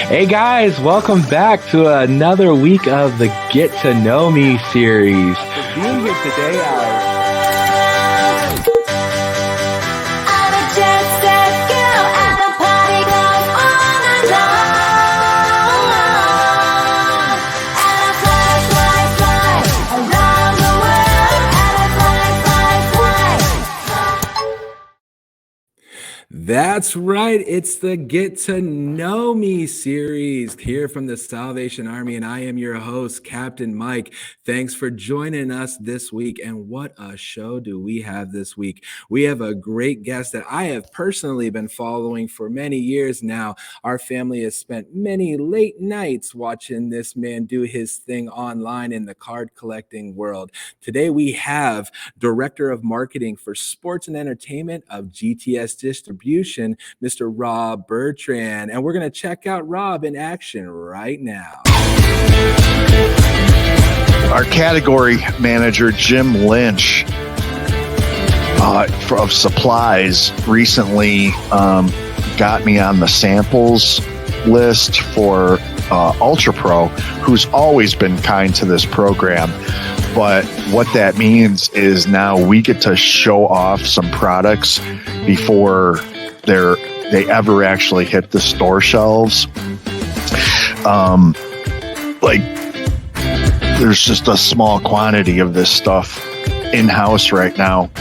Hey guys, welcome back to another week of the Get to Know Me series. For being here today, That's right. It's the Get to Know Me series here from the Salvation Army, and I am your host, Captain Mike. Thanks for joining us this week. And what a show do we have this week? We have a great guest that I have personally been following for many years now. Our family has spent many late nights watching this man do his thing online in the card collecting world. Today we have Director of Marketing for Sports and Entertainment of GTS Distribution, Mr. Rob Bertrand. And we're going to check out Rob in action right now. Our category manager, Jim Lynch, of supplies, recently got me on the samples list for Ultra Pro, who's always been kind to this program. But what that means is now we get to show off some products before they ever actually hit the store shelves. There's just a small quantity of this stuff in-house right now,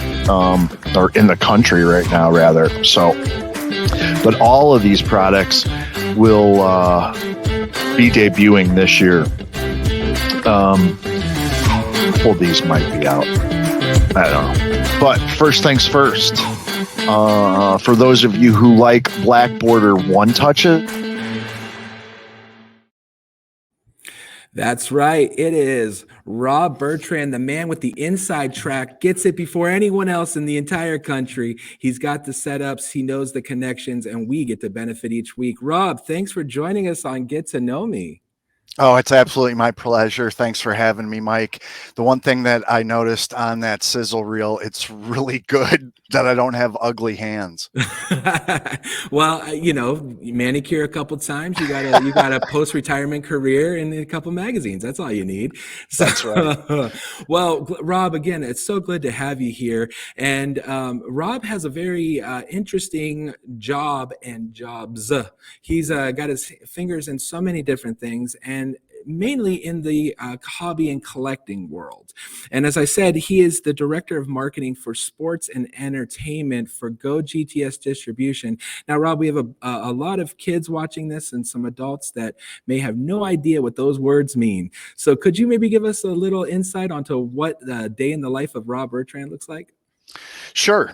or in the country right now, rather. So, but all of these products will be debuting this year. Well, these might be out. I don't know. But first things first. For those of you who like black border one touches. That's right. It is Rob Bertrand, the man with the inside track, gets it before anyone else in the entire country. He's got the setups, he knows the connections, and we get to benefit each week. Rob, thanks for joining us on Get to Know Me. Oh, it's absolutely my pleasure. Thanks for having me, Mike. The one thing that I noticed on that sizzle reel, it's really good that I don't have ugly hands. Well, you manicure a couple times. You got a post-retirement career in a couple magazines. That's all you need. So, that's right. Well, Rob, again, it's so good to have you here. And Rob has a very interesting job and jobs. He's got his fingers in so many different things, and mainly in the hobby and collecting world. And as I said, he is the Director of Marketing for Sports and Entertainment for Go GTS Distribution. Now, Rob, we have a lot of kids watching this and some adults that may have no idea what those words mean. So could you maybe give us a little insight onto what the day in the life of Rob Bertrand looks like? Sure.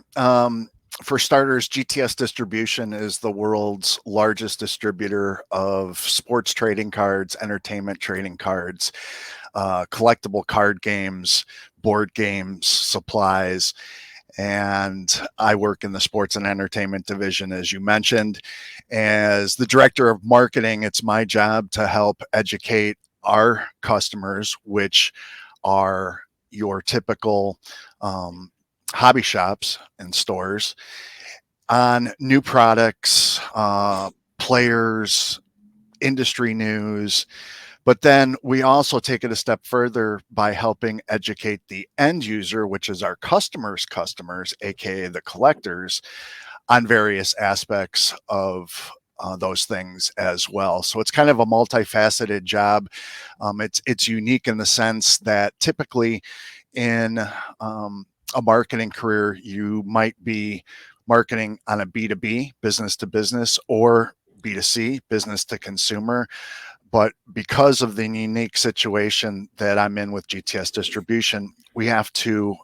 For starters, GTS Distribution is the world's largest distributor of sports trading cards, entertainment trading cards, collectible card games, board games, supplies. And I work in the sports and entertainment division, as you mentioned. As the Director of Marketing, it's my job to help educate our customers, which are your typical hobby shops and stores, on new products, players, industry news. But then we also take it a step further by helping educate the end user, which is our customers, aka the collectors, on various aspects of those things as well. So it's kind of a multifaceted job. It's unique in the sense that typically in a marketing career, you might be marketing on a B2B, business to business, or B2C, business to consumer. But because of the unique situation that I'm in with GTS Distribution, we have to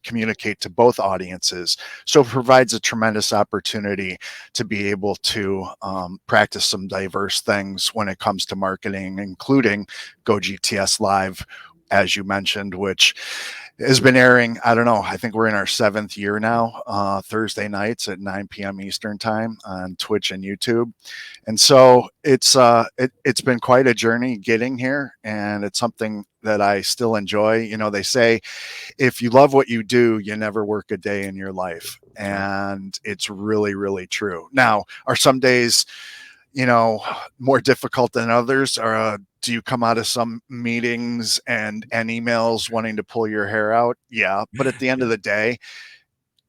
communicate to both audiences. So it provides a tremendous opportunity to be able to practice some diverse things when it comes to marketing, including Go GTS Live, as you mentioned, which has been airing, I don't know, I think we're in our 7th year now, Thursday nights at 9 p.m. Eastern time on Twitch and YouTube. And so it's been quite a journey getting here, and it's something that I still enjoy. You know, they say, if you love what you do, you never work a day in your life. And it's really, really true. Now, are some days you know, more difficult than others? Or do you come out of some meetings and emails wanting to pull your hair out? Yeah, but at the end of the day,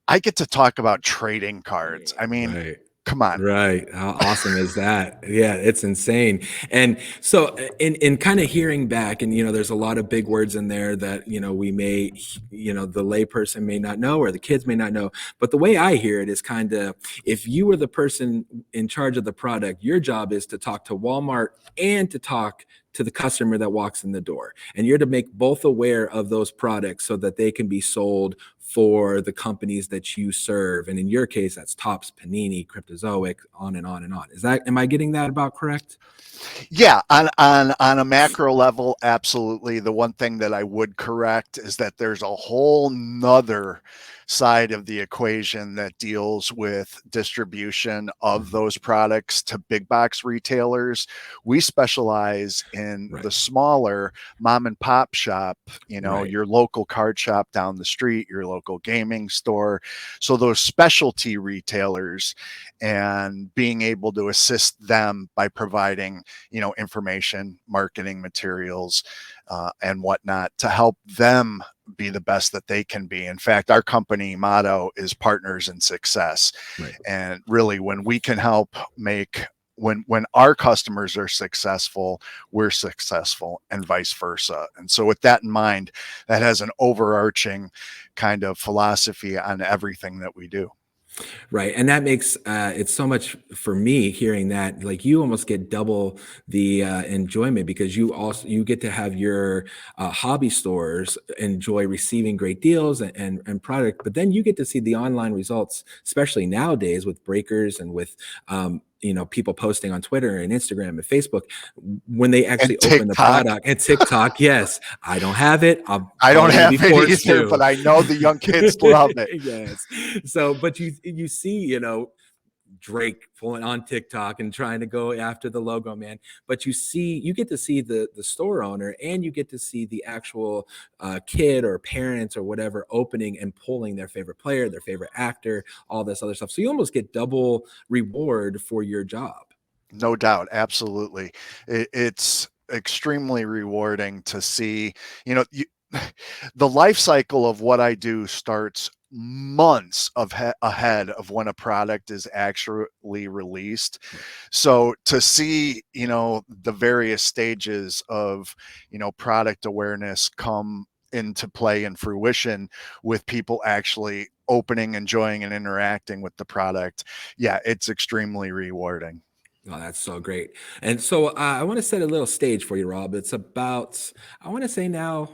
I get to talk about trading cards. I mean, Right. come on. Right. How awesome is that? Yeah, it's insane. And so in kind of hearing back, and there's a lot of big words in there that, we may, the layperson may not know or the kids may not know. But the way I hear it is kind of, if you were the person in charge of the product, your job is to talk to Walmart and to talk to the customer that walks in the door. And you're to make both aware of those products so that they can be sold for the companies that you serve. And in your case, that's Topps, Panini, Cryptozoic, on and on and on. Am I getting that about correct? Yeah, on a macro level, absolutely. The one thing that I would correct is that there's a whole nother side of the equation that deals with distribution of those products to big box retailers. We specialize in Right. the smaller mom and pop shop, Right. your local card shop down the street, your local gaming store. So those specialty retailers, and being able to assist them by providing information, marketing materials, and whatnot to help them be the best that they can be. In fact, our company motto is partners in success. Right. And really, when we can help make when our customers are successful, we're successful, and vice versa. And so with that in mind, that has an overarching kind of philosophy on everything that we do. Right. And that makes it so much for me hearing that, like, you almost get double the enjoyment because you get to have your hobby stores enjoy receiving great deals and product, but then you get to see the online results, especially nowadays with breakers and with people posting on Twitter and Instagram and Facebook when they And actually open the TikTok. product. And TikTok, yes, I don't have it. I'll I don't probably be have it forced either, to. but I know the young kids love it. Yes. So, but you see, Drake pulling on TikTok and trying to go after the logo, man. But you get to see the store owner, and you get to see the actual kid or parents or whatever opening and pulling their favorite player, their favorite actor, all this other stuff. So you almost get double reward for your job. No doubt, absolutely. It's extremely rewarding to see, the life cycle of what I do starts months ahead of when a product is actually released. So to see, the various stages of, product awareness come into play and fruition with people actually opening, enjoying, and interacting with the product. Yeah, it's extremely rewarding. Oh, that's so great. And so I want to set a little stage for you, Rob. It's about, I want to say now,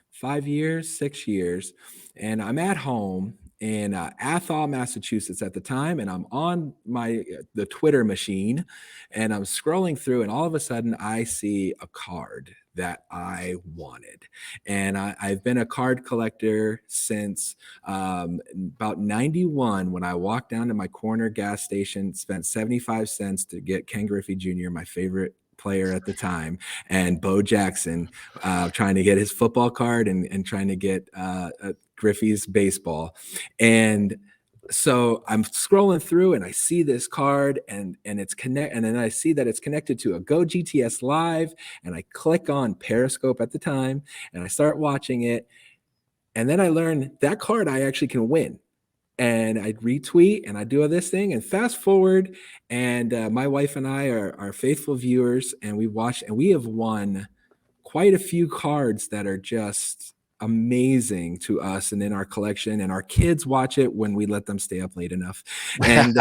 5 years, 6 years, and I'm at home in Athol, Massachusetts at the time, and I'm on the Twitter machine, and I'm scrolling through, and all of a sudden I see a card that I wanted, and I've been a card collector since about 91 when I walked down to my corner gas station, spent 75 cents to get Ken Griffey Jr., my favorite player at the time, and Bo Jackson, trying to get his football card and trying to get Griffey's baseball. And so I'm scrolling through and I see this card and then I see that it's connected to a Go GTS Live, and I click on Periscope at the time and I start watching it, and then I learn that card I actually can win. And I retweet and I do this thing and fast forward, and my wife and I are faithful viewers, and we watched and we have won quite a few cards that are just amazing to us and in our collection, and our kids watch it when we let them stay up late enough, and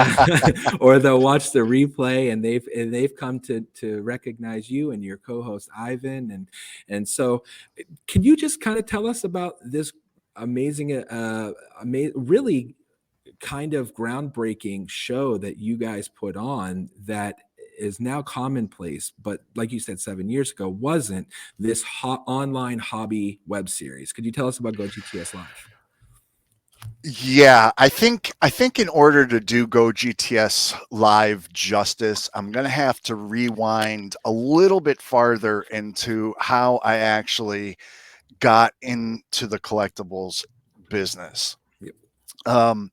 or they'll watch the replay, and they've come to recognize you and your co-host Ivan, and so can you just kind of tell us about this amazing really kind of groundbreaking show that you guys put on that is now commonplace, but like you said, 7 years ago wasn't, this online hobby web series? Could you tell us about Go GTS Live? Yeah, I think in order to do Go GTS Live justice, I'm going to have to rewind a little bit farther into how I actually got into the collectibles business. Yep. Um,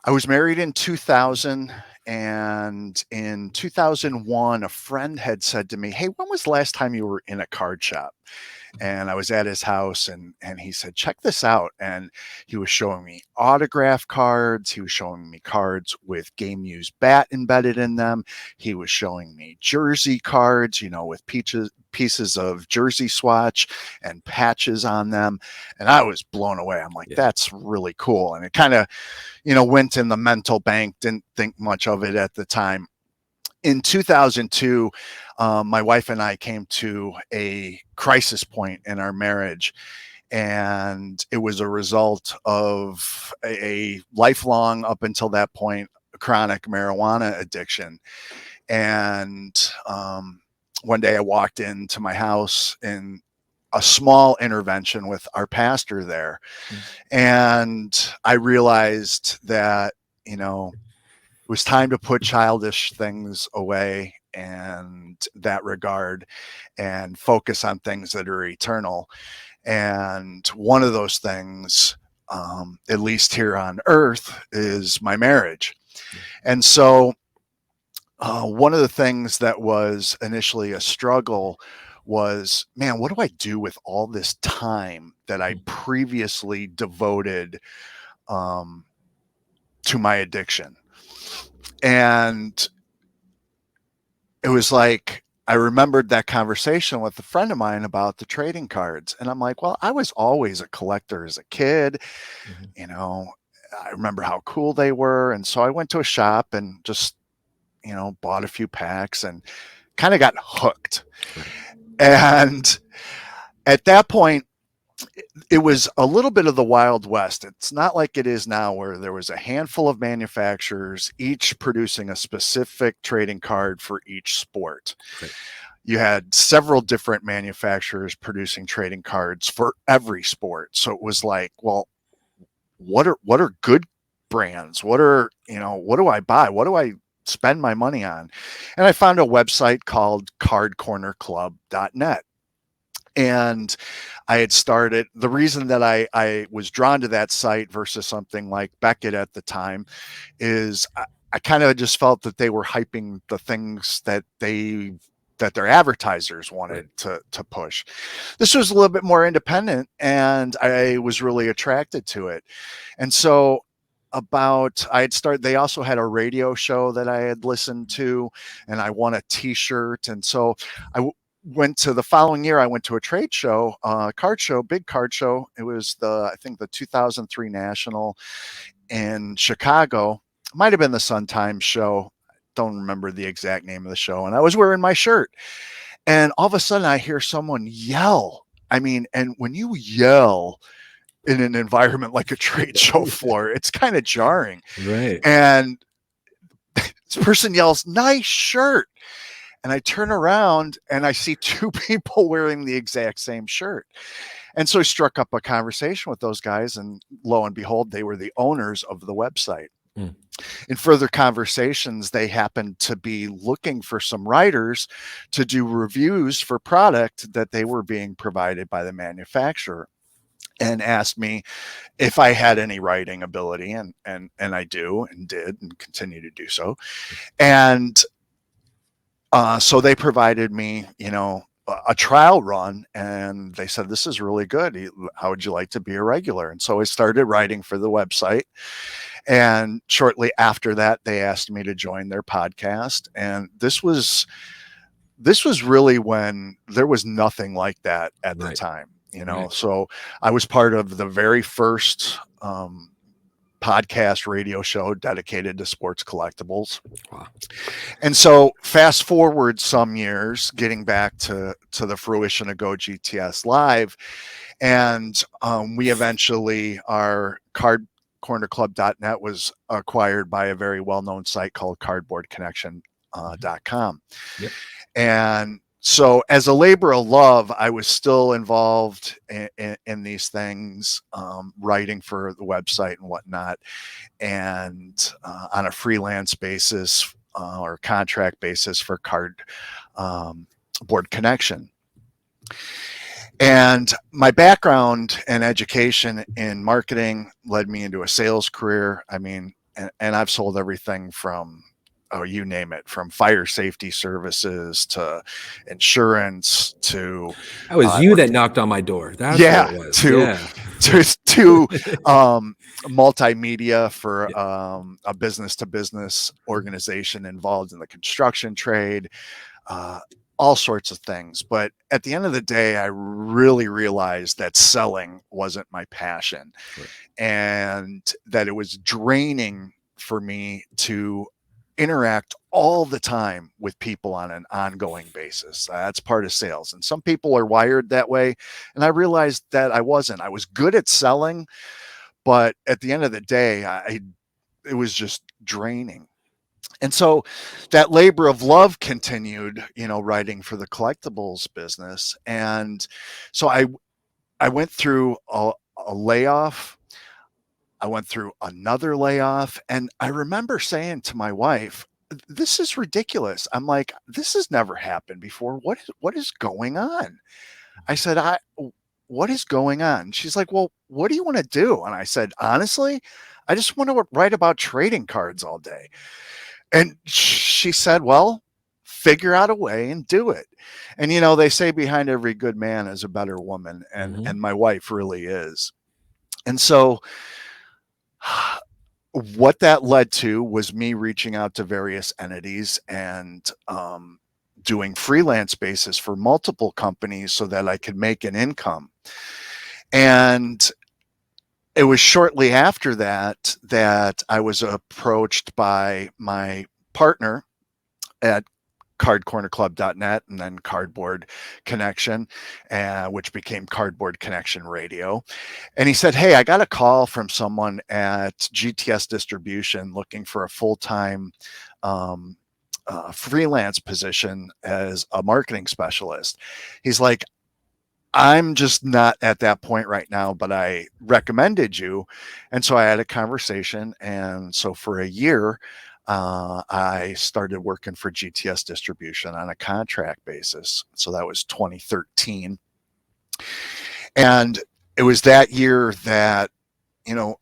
I was married in 2000, And in 2001, a friend had said to me, "Hey, when was the last time you were in a card shop?" And I was at his house, and he said, "Check this out." And he was showing me autograph cards. He was showing me cards with game used bat embedded in them. He was showing me jersey cards, with pieces of jersey swatch and patches on them. And I was blown away. I'm like, that's really cool. And it kind of, went in the mental bank, didn't think much of it at the time. In 2002, my wife and I came to a crisis point in our marriage, and it was a result of a lifelong, up until that point, chronic marijuana addiction. And one day I walked into my house in a small intervention with our pastor there, and I realized that, it was time to put childish things away and that regard and focus on things that are eternal. And one of those things, at least here on earth, is my marriage. And so one of the things that was initially a struggle was, man, what do I do with all this time that I previously devoted to my addiction? And it was like, I remembered that conversation with a friend of mine about the trading cards. And I'm like, well, I was always a collector as a kid. I remember how cool they were. And so I went to a shop and just, bought a few packs and kind of got hooked. And at that point, it was a little bit of the Wild West. It's not like it is now, where there was a handful of manufacturers, each producing a specific trading card for each sport. Right. You had several different manufacturers producing trading cards for every sport. So it was like, well, what are good brands? What do I buy? What do I spend my money on? And I found a website called cardcornerclub.net. And I had started, the reason that I was drawn to that site versus something like Beckett at the time is I kind of just felt that they were hyping the things that their advertisers wanted to push. This was a little bit more independent, and I was really attracted to it. And so they also had a radio show that I had listened to, and I won a t-shirt. And so the following year, I went to a trade show, big card show. It was I think the 2003 National in Chicago. It might have been the Sun Times show. Don't remember the exact name of the show. And I was wearing my shirt, and all of a sudden I hear someone yell. I mean, and when you yell in an environment like a trade show floor, it's kind of jarring. Right. And this person yells, "Nice shirt." And I turn around and I see two people wearing the exact same shirt. And so I struck up a conversation with those guys, and lo and behold, they were the owners of the website. In further conversations, they happened to be looking for some writers to do reviews for product that they were being provided by the manufacturer, and asked me if I had any writing ability. And I do, and did, and continue to do so. And so they provided me, a trial run, and they said, "This is really good. How would you like to be a regular?" And so I started writing for the website. And shortly after that, they asked me to join their podcast. And this was really when there was nothing like that at the time, So I was part of the very first podcast radio show dedicated to sports collectibles. Wow. And so fast forward some years, getting back to the fruition of Go GTS Live, and we eventually, our cardcornerclub.net was acquired by a very well-known site called cardboardconnection.com. Yep. And so as a labor of love, I was still involved in these things, writing for the website and whatnot, and on a freelance basis or contract basis for Cardboard Connection. And my background and education in marketing led me into a sales career. I mean, and I've sold everything from oh, you name it, from fire safety services to insurance to That was I you that worked, knocked on my door. That's what yeah, it was. Yeah. to multimedia Yeah. for a business to business organization involved in the construction trade, uh, all sorts of things. But at the end of the day, I really realized that selling wasn't my passion, Right. and that it was draining for me to interact all the time with people on an ongoing basis. That's part of sales. And some people are wired that way. And I realized that I wasn't. I was good at selling, but at the end of the day, it was just draining. And so that labor of love continued, writing for the collectibles business. And so I went through a layoff. I went through another layoff. And I remember saying to my wife, this is ridiculous. I'm like, this has never happened before. What is going on? I said, what is going on? She's like, well, what do you want to do? And I said, honestly, I just want to write about trading cards all day. And she said, well, figure out a way and do it. And they say behind every good man is a better woman, and Mhm. and my wife really is. And so what that led to was me reaching out to various entities and doing freelance basis for multiple companies so that I could make an income. And it was shortly after that I was approached by my partner at cardcornerclub.net and then Cardboard Connection, which became Cardboard Connection Radio. And he said, hey, I got a call from someone at GTS Distribution looking for a full-time freelance position as a marketing specialist. He's like, I'm just not at that point right now, but I recommended you. And so I had a conversation. And so for a year, I started working for GTS Distribution on a contract basis. So that was 2013. And it was that year that, you know,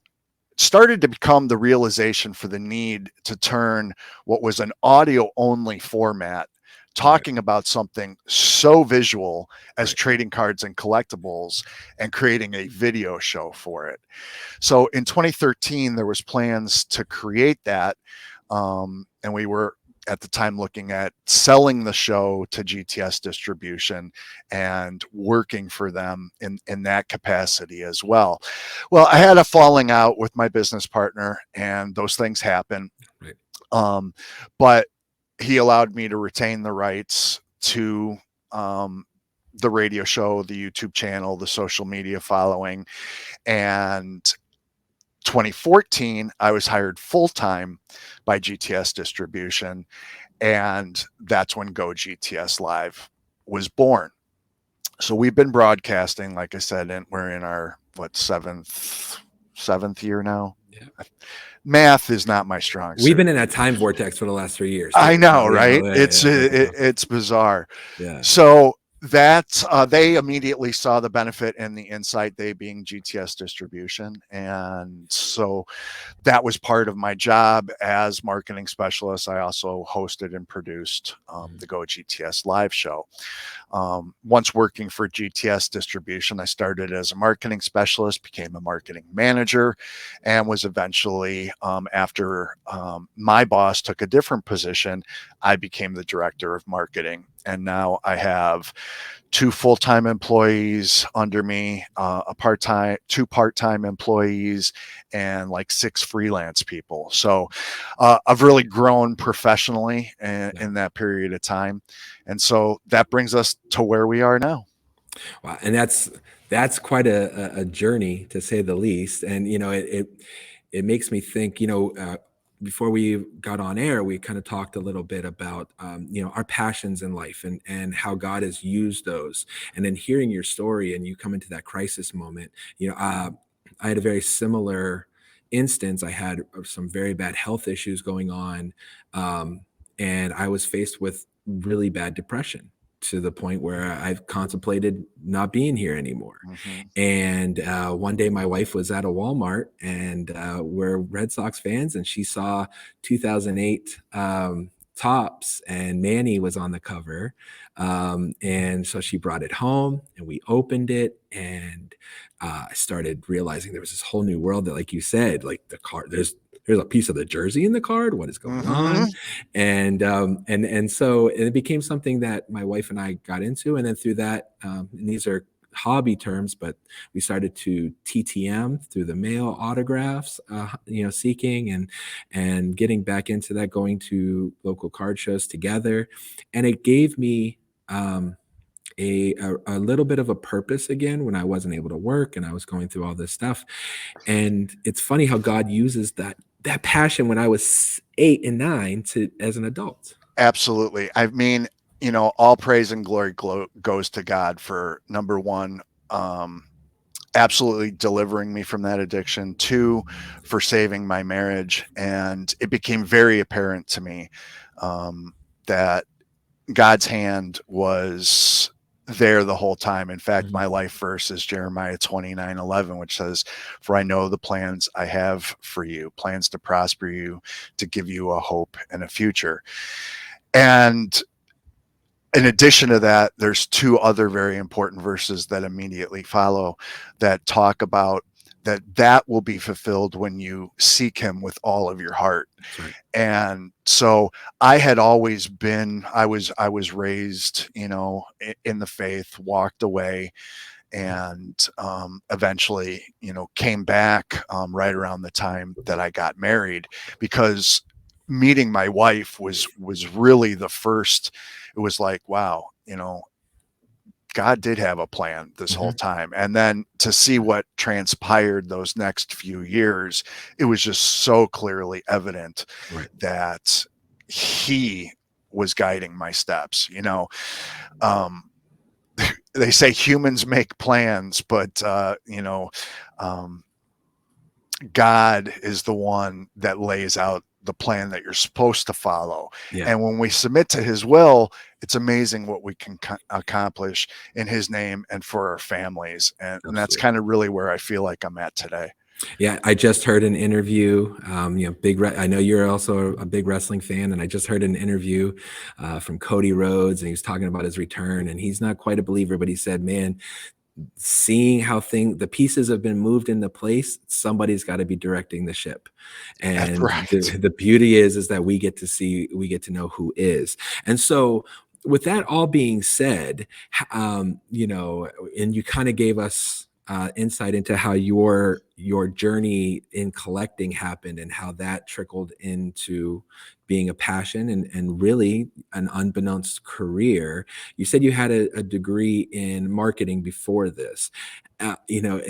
started to become the realization for the need to turn what was an audio only format, Right. talking about something so visual as Right. trading cards and collectibles, and creating a video show for it. So in 2013 there was plans to create that, and we were at the time looking at selling the show to GTS Distribution and working for them in that capacity as well. Well, I had a falling out with my business partner, and those things happen. Right. Um, but he allowed me to retain the rights to the radio show, the YouTube channel, the social media following. And 2014, I was hired full time by GTS Distribution, and that's when Go GTS Live was born. So we've been broadcasting, like I said, and we're in our seventh year now. Yeah. Math is not my strong We've suit. been in that time vortex for the last 3 years I too. know, So, right? yeah, yeah, It's bizarre. yeah. So that they immediately saw the benefit and the insight, they being GTS Distribution, and so that was part of my job as marketing specialist. I also hosted and produced the Go GTS live show. Once working for GTS Distribution, I started as a marketing specialist, became a marketing manager, and was eventually, after my boss took a different position, I became the director of marketing. And now I have 2 full-time employees under me, two part-time employees, and like 6 freelance people. So I've really grown professionally in that period of time. And so that brings us to where we are now. Wow, and that's quite a journey to say the least. And it makes me think. Before we got on air, we kind of talked a little bit about our passions in life and how God has used those. And then hearing your story and you come into that crisis moment, I had a very similar instance. I had some very bad health issues going on, and I was faced with really bad depression to the point where I've contemplated not being here anymore. Mhm. And one day my wife was at a Walmart, and we're Red Sox fans, and she saw 2008 Tops, and Manny was on the cover. And so she brought it home, and we opened it, and I started realizing there was this whole new world that, like you said, like the card, there's a piece of the jersey in the card. What is going Mhm. on? And so it became something that my wife and I got into, and then through that, and these are hobby terms, but we started to TTM through the mail autographs, seeking and getting back into that, going to local card shows together, and it gave me a little bit of a purpose again when I wasn't able to work and I was going through all this stuff. And it's funny how God uses that passion when I was 8 and 9 to as an adult. Absolutely. I mean, all praise and glory goes to God for number one, absolutely delivering me from that addiction. Two, for saving my marriage. And it became very apparent to me that God's hand was there the whole time. In fact, Mhm. my life verse is Jeremiah 29:11, which says, "For I know the plans I have for you, plans to prosper you, to give you a hope and a future." And in addition to that, there's two other very important verses that immediately follow that talk about that will be fulfilled when you seek him with all of your heart. That's right. And so I had always been, I was raised, in the faith, walked away, and eventually, came back right around the time that I got married, because meeting my wife was really the first. It was like, wow, God did have a plan this whole Mhm. time. And then to see what transpired those next few years, it was just so clearly evident Right. that he was guiding my steps. Um, they say humans make plans, but um, God is the one that lays out the plan that you're supposed to follow. Yeah, And when we submit to his will, it's amazing what we can accomplish in his name and for our families. And that's absolutely. kind of really where I feel like I'm at today. Yeah, I just heard an interview. I know you're also a big wrestling fan, and I just heard an interview from Cody Rhodes, and he was talking about his return. And he's not quite a believer, but he said, "Man, seeing how the pieces have been moved into place, somebody's got to be directing the ship." That's And right. the beauty is that we get to know who is. And so with that all being said, and you kind of gave us insight into how your journey in collecting happened and how that trickled into being a passion and really an unbeknownst career. You said you had a degree in marketing before this.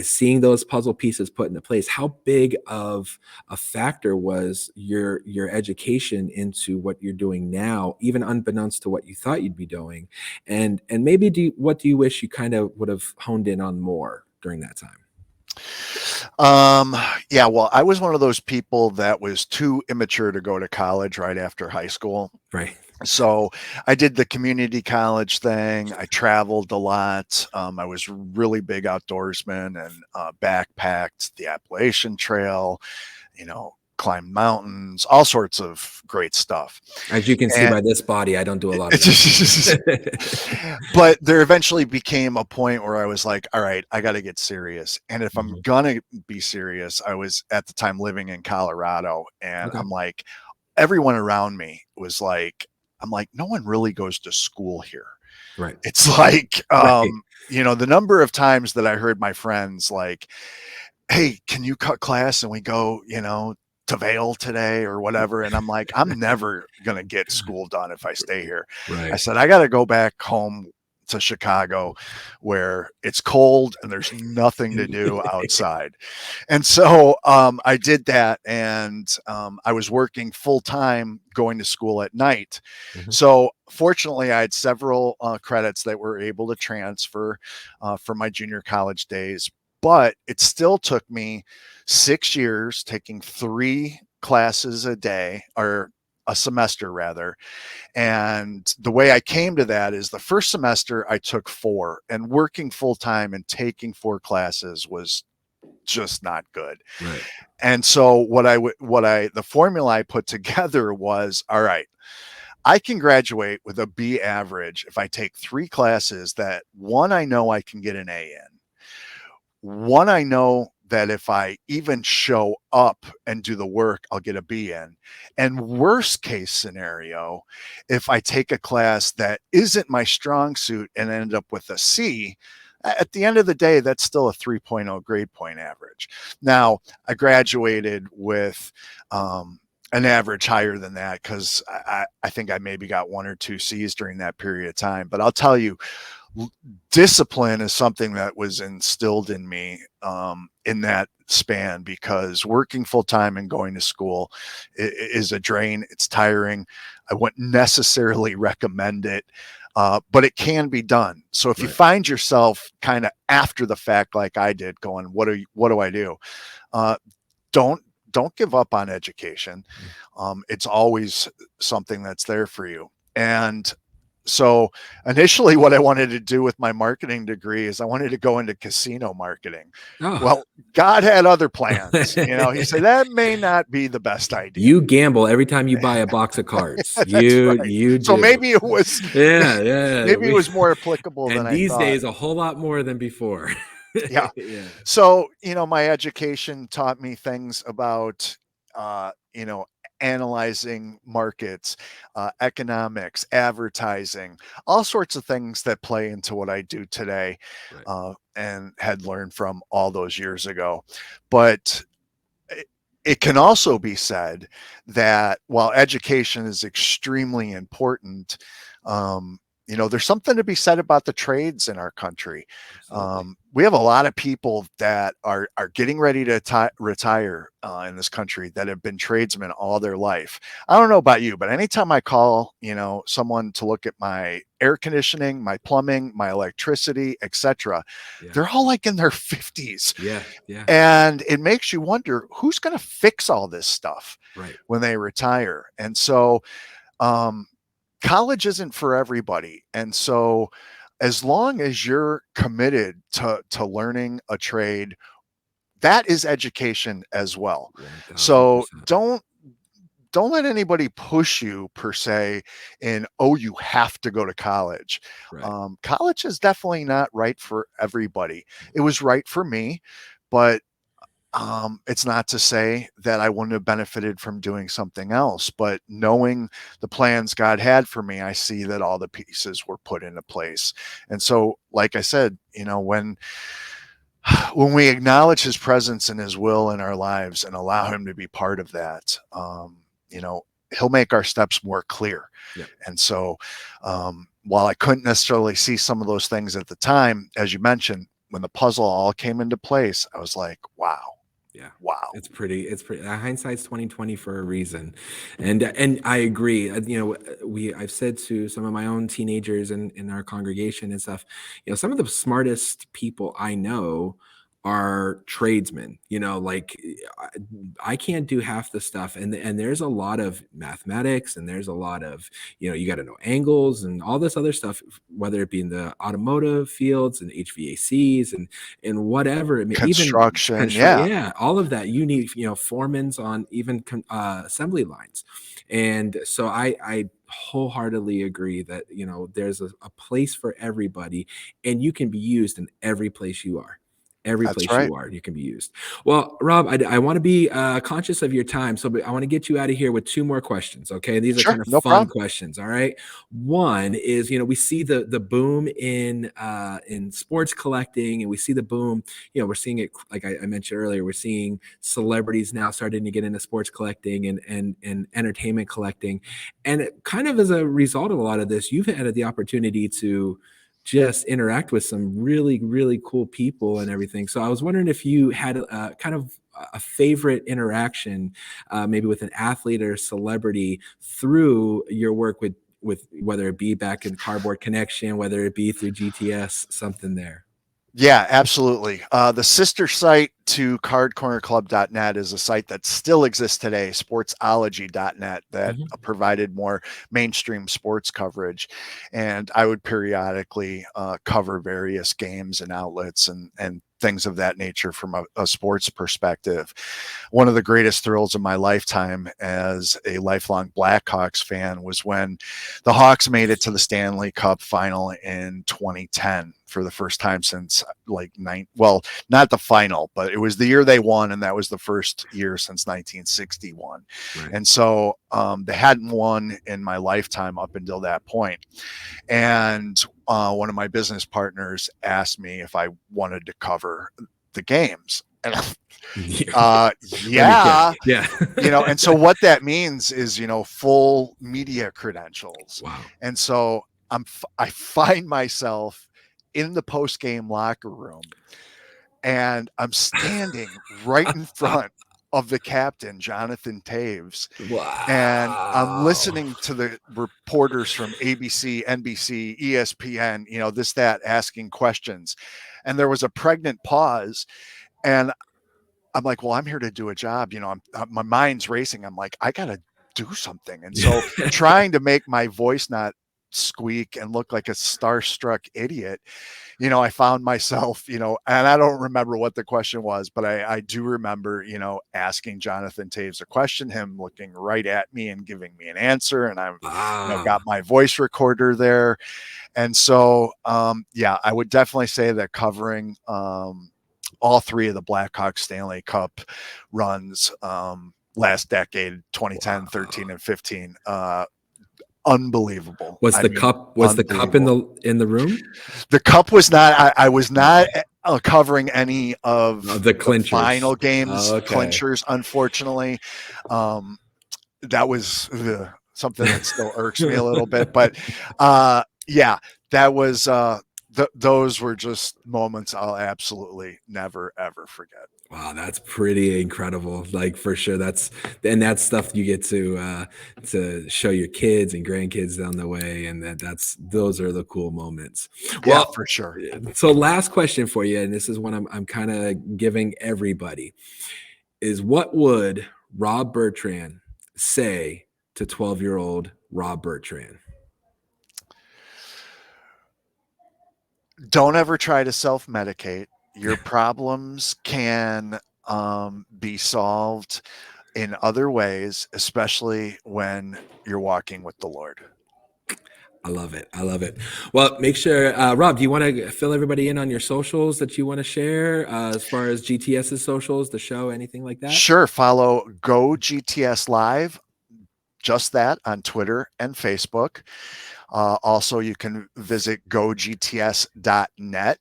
Seeing those puzzle pieces put into place, how big of a factor was your education into what you're doing now, even unbeknownst to what you thought you'd be doing? And maybe what do you wish you kind of would have honed in on more during that time? Um, yeah, well, I was one of those people that was too immature to go to college right after high school. Right. So I did the community college thing. I traveled a lot. I was really big outdoorsman and backpacked the Appalachian Trail, climbed mountains, all sorts of great stuff. As you can see And by this body, I don't do a lot of that. but there eventually became a point where I was like, all right, I got to get serious. And if I'm Mhm. going to be serious, I was at the time living in Colorado, and Okay. I'm like, everyone around me was like, I'm like, no one really goes to school here. Right. It's like, Right. the number of times that I heard my friends like, hey, can you cut class and we go, to Vail today or whatever? And I'm like, I'm never going to get school done if I stay here. I Right. said, I got to go back home to Chicago where it's cold and there's nothing to do outside. And so I did that, and I was working full time going to school at night. Mhm. So fortunately, I had several credits that were able to transfer for my junior college days, but it still took me 6 years taking 3 classes a day, or a semester rather. And the way I came to that is the first semester I took 4, and working full time and taking 4 classes was just not good. Right. And so the formula I put together was, all right, I can graduate with a B average if I take 3 classes that one I know I can get an A in. One I know that if I even show up and do the work, I'll get a B in. And worst case scenario, if I take a class that isn't my strong suit and end up with a C, at the end of the day, that's still a 3.0 grade point average. Now, I graduated with an average higher than that because I think I maybe got 1 or 2 C's during that period of time. But I'll tell you, discipline is something that was instilled in me in that span, because working full time and going to school is a drain. It's tiring. I wouldn't necessarily recommend it, but it can be done. So if you find yourself kind of after the fact, like I did, going, what do I do? Don't give up on education. It's always something that's there for you. And so initially what I wanted to do with my marketing degree is I wanted to go into casino marketing. Oh. Well, God had other plans. He said, that may not be the best idea. You gamble every time you buy a box of cards. That's you right. you do. So maybe it was maybe it was more applicable than I thought. And these days a whole lot more than before. Yeah. So, my education taught me things about analyzing markets, economics, advertising, all sorts of things that play into what I do today, and had learned from all those years ago. But it can also be said that while education is extremely important, there's something to be said about the trades in our country. We have a lot of people that are getting ready to retire in this country that have been tradesmen all their life. I don't know about you, but anytime I call, someone to look at my air conditioning, my plumbing, my electricity, etc., they're all like in their 50s. Yeah. And it makes you wonder, who's going to fix all this stuff when they retire? And so, college isn't for everybody. And so as long as you're committed to learning a trade, that is education as well. 1000%. So don't let anybody push you per se in, you have to go to college. College is definitely not right for everybody. It was right for me, but it's not to say that I wouldn't have benefited from doing something else. But knowing the plans God had for me, I see that all the pieces were put into place. And so, like I said, when we acknowledge his presence and his will in our lives and allow him to be part of that, he'll make our steps more clear. And so, while I couldn't necessarily see some of those things at the time, as you mentioned, when the puzzle all came into place, I was like, wow. Wow. It's pretty hindsight's 2020 for a reason. And I agree. I've said to some of my own teenagers in our congregation and stuff, some of the smartest people I know are tradesmen. I can't do half the stuff, and there's a lot of mathematics, and there's a lot of you got to know angles and all this other stuff, whether it be in the automotive fields and HVACs and whatever it may, construction, all of that. You need foremans on even assembly lines. And so I wholeheartedly agree that there's a place for everybody, and you can be used in every place you are. Every place you are, you can be used. Well, Rob, I want to be conscious of your time, so I want to get you out of here with 2 more questions. Okay, these are kind of fun questions. All right. One is, we see the boom in sports collecting, and we see the boom. We're seeing it, like I mentioned earlier. We're seeing celebrities now starting to get into sports collecting and entertainment collecting, and it kind of as a result of a lot of this, you've had the opportunity to just interact with some really, really cool people and everything. So I was wondering if you had kind of a favorite interaction, maybe with an athlete or a celebrity through your work with whether it be back in Cardboard Connection, whether it be through GTS, something there. Yeah, absolutely. The sister site to cardcornerclub.net is a site that still exists today, sportsology.net, that Mhm. provided more mainstream sports coverage. And I would periodically cover various games and outlets and things of that nature from a sports perspective. One of the greatest thrills of my lifetime as a lifelong Blackhawks fan was when the Hawks made it to the Stanley Cup final in 2010 for the first time since not the final, but it was the year they won, and that was the first year since 1961. Right. And so they hadn't won in my lifetime up until that point. And one of my business partners asked me if I wanted to cover the games. And Let me guess. yeah, Yeah. and so what that means is, full media credentials. Wow. And so I find myself in the post game locker room, and I'm standing right in front of the captain, Jonathan Taves, and I'm Wow. listening to the reporters from ABC, NBC, ESPN, this, that, asking questions. And there was a pregnant pause, and I'm like, well, I'm here to do a job. My mind's racing. I'm like, I got to do something. And so trying to make my voice not squeak and look like a starstruck idiot, I found myself, and I don't remember what the question was, but I do remember, asking Jonathan Taves a question, him looking right at me and giving me an answer. And I'm, Wow. got my voice recorder there. And so, yeah, I would definitely say that covering, all three of the Blackhawks Stanley Cup runs last decade, 2010, 13, Wow. and 15. Unbelievable. Was I the mean, cup in unbelievable. the room? The cup was not, I was not Okay. covering any of The the clinchers. final games, Okay. clinchers, unfortunately. Um, that was something that still irks me a little bit, but yeah, that was, those were just moments I'll absolutely never, ever forget. Wow, that's pretty incredible. Like for sure. That's stuff you get to show your kids and grandkids down the way. And those are the cool moments. Yeah, Well, for sure. so last question for you, and this is one I'm kind of giving everybody, is what would Rob Bertrand say to 12-year-old Rob Bertrand? Don't ever try to self-medicate. Your problems can be solved in other ways, especially when you're walking with the Lord. I love it. I love it. Well, make sure, Rob, do you want to fill everybody in on your socials that you want to share as far as GTS's socials, the show, anything like that? Sure, follow Go GTS Live, just that, on Twitter and Facebook. Also, you can visit gogts.net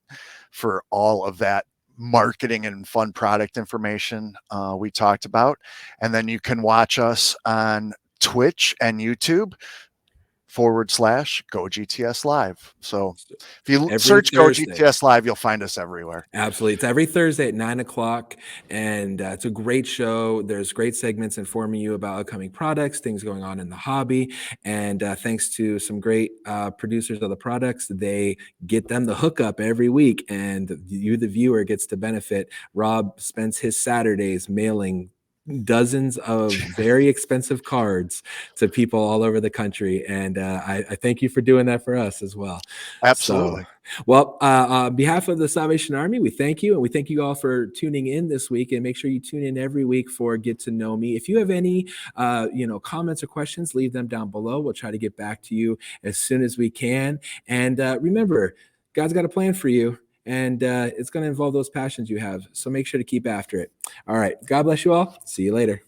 for all of that marketing and fun product information we talked about. And then you can watch us on Twitch and YouTube /Go GTS Live. So if you Every search Go Thursday. GTS Live, you'll find us everywhere. Absolutely. It's every Thursday at 9:00, and it's a great show. There's great segments informing you about upcoming products, things going on in the hobby. And thanks to some great producers of the products, they get them the hookup every week, and you, the viewer, gets to benefit. Rob spends his Saturdays mailing dozens of very expensive cards to people all over the country. And I thank you for doing that for us as well. So, Absolutely. well, on behalf of the Salvation Army, we thank you. And we thank you all for tuning in this week, and make sure you tune in every week for Get to Know Me. If you have any, comments or questions, leave them down below. We'll try to get back to you as soon as we can. And remember, God's got a plan for you, and it's going to involve those passions you have. So make sure to keep after it. All right. God bless you all. See you later.